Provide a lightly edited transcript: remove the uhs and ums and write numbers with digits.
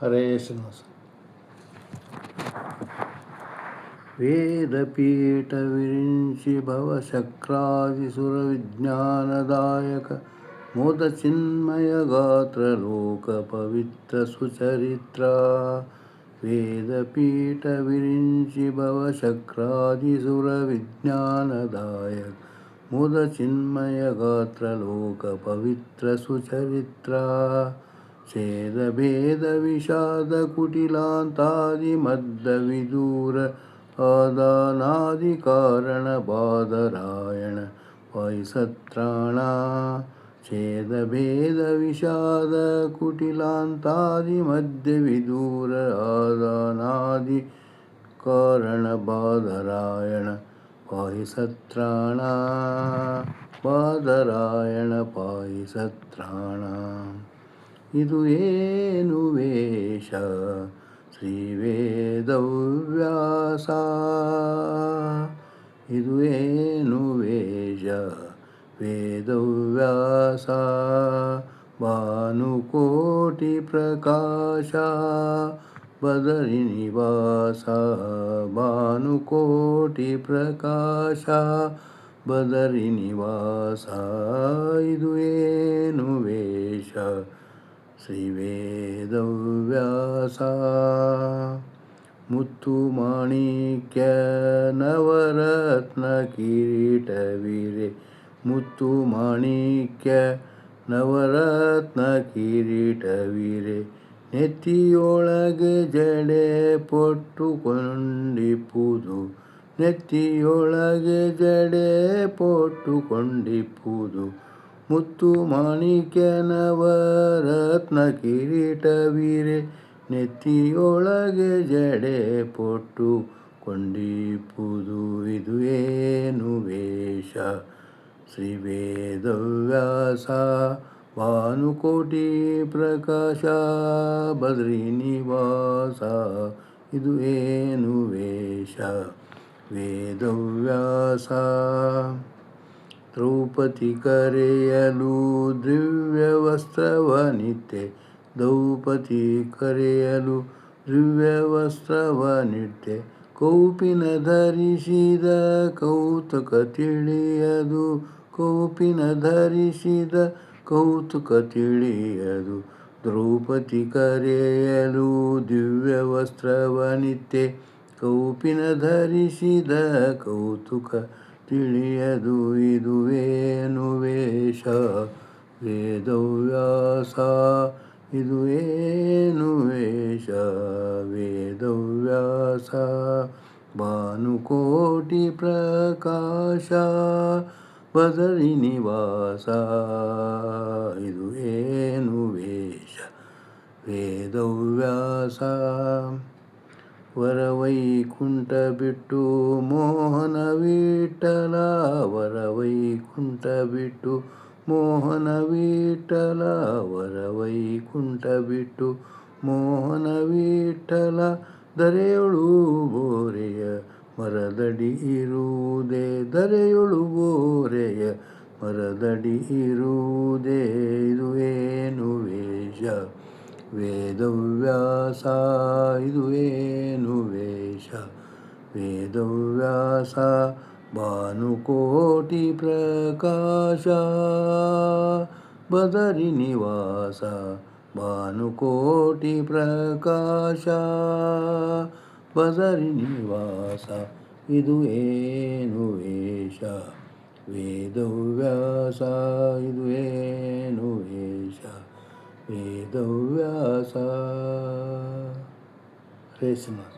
ಹರೇ ಶ್ರೀನಿವಾಸ. ವೇದಪೀಠ ವಿರಿಂಚಿ ಭವಶಕ್ರಾದಿಸುರವಿಜ್ಞಾನದಾಯಕ ಮೋದಚಿನ್ಮಯ ಗಾತ್ರ ಲೋಕ ಪವಿತ್ರ ಸುಚರಿತ್ರ. ವೇದಪೀಠ ವಿರಿಂಚಿ ಭವಶಕ್ರಾದಿಸುರವಿಜ್ಞಾನದಾಯಕ ಮೋದಚಿನ್ಮಯ ಗಾತ್ರ ಲೋಕ ಪವಿತ್ರ ಸುಚರಿತ್ರ. ಛೇದ ಭೇದ ವಿಷಾದ ಕುಟಿಲಾಂತಾದಿ ಮದ್ದ ವಿದೂರ ಆದಾನಾದಿ ಕಾರಣ ಬಾದರಾಯಣ ವಾಯುಸತ್ರಾಣ. ಛೇದ ಭೇದ ವಿಷಾದ ಕುಟಿಲಾಂತಾದಿ ಮಧ್ಯ ವಿದೂರ ಆದಾನಾದಿ ಕಾರಣ ಬಾದರಾಯಣ ವಾಯುಸತ್ರಾಣ. ಬಾದರಾಯಣ ಪಾಯಿಸತ್ರಾಣ. ಇದು ಏನು ವೇಷ ಶ್ರೀ ವೇದವ್ಯಾಸ. ಇದು ಏನು ವೇಷ ವೇದವ್ಯಾಸ. ಭಾನುಕೋಟಿ ಪ್ರಕಾಶ ಬದರಿ ನಿವಾಸ. ಭಾನುಕೋಟಿ ಪ್ರಕಾಶ ಬದರಿ ನಿವಾಸ. ಇದು ಏನು ವೇಷ ಶ್ರೀ ವೇದವ್ಯಾಸ. ಮುತ್ತು ಮಾಣಿಕ್ಯ ನವರತ್ನ ಕಿರೀಟವಿರೆ. ಮುತ್ತು ಮಾಣಿಕ್ಯ ನವರತ್ನ ಕಿರೀಟವಿರೆ. ನೆತ್ತಿಯೊಳಗೆ ಜಡೆ ಪೊಟ್ಟುಕೊಂಡಿಪ್ಪುದು. ನೆತ್ತಿಯೊಳಗೆ ಜಡೆ ಪೊಟ್ಟುಕೊಂಡಿಪ್ಪುದು. ಮುತ್ತು ಮಾಣಿಕ್ಯ ನವರತ್ನ ಕಿರೀಟವಿರೆ. ನೆತ್ತಿಯೊಳಗೆ ಜಡೆ ಪೊಟ್ಟುಕೊಂಡಿಪ್ಪುದು. ಇದು ಏನು ವೇಷ ಶ್ರೀ ವೇದವ್ಯಾಸ. ಭಾನುಕೋಟಿ ಪ್ರಕಾಶ ಬದ್ರಿ ನಿವಾಸ. ಇದು ಏನು ವೇಷ ವೇದವ್ಯಾಸ. ದ್ರೌಪದಿ ಕರೆಯಲು ದಿವ್ಯವಸ್ತ್ರವನಿತ್ತೆ. ದ್ರೌಪದಿ ಕರೆಯಲು ದಿವ್ಯವಸ್ತ್ರವನಿತ್ತೆ. ಕೌಪಿನ ಧರಿಸಿದ ಕೌತುಕ ತಿಳಿಯದು. ಕೌಪಿನ ಧರಿಸಿದ ಕೌತುಕ ತಿಳಿಯದು. ದ್ರೌಪದಿ ಕರೆಯಲು ದಿವ್ಯವಸ್ತ್ರವನಿತ್ತೆ. ಕೌಪಿನ ಧರಿಸಿದ ಕೌತುಕ ತಿಳಿಯದು. ಇದು ಏನು ವೇಷ ವೇದವ್ಯಾಸ. ಇದು ಏನು ವೇಷ ವೇದವ್ಯಾಸ. ಭಾನುಕೋಟಿ ಪ್ರಕಾಶ ಬದರಿ ನಿವಾಸ. ಇದು ಏನು ವೇಷ ವೇದವ್ಯಾಸ. ವರವೈಕುಂಠ ಬಿಟ್ಟು ಮೋಹನ ವಿಠಲ. ವರವೈಕುಂಠ ಬಿಟ್ಟು ಮೋಹನ ವಿಠಲ. ವರವೈಕುಂಠ ಬಿಟ್ಟು ಮೋಹನ ವಿಠಲ. ಧರೆಯೊಳು ಬೋರೆಯ ಮರದಡಿ ಇರುವುದೇ. ಧರೆಯೊಳು ಬೋರೆಯ ಮರದಡಿ ಇರುವುದೇ. ಇದು ಏನು ವೇಷ ವೇದವ್ಯಾಸ. ಇದು ಏನು ವೇಷ ವೇದವ್ಯಾಸ. ಭಾನುಕೋಟಿ ಪ್ರಕಾಶ ಬದರಿ ನಿವಾಸ. ಭಾನುಕೋಟಿ ಪ್ರಕಾಶ ಬದರಿ ನಿವಾಸ. ಇದು ಏನು ವೇಷ ವೇದವ್ಯಾಸ. ಇದು ಏನು ವೇಷ ವೇದವ್ಯಾಸ. ಹರೇ ಶ್ರೀನಿವಾಸ.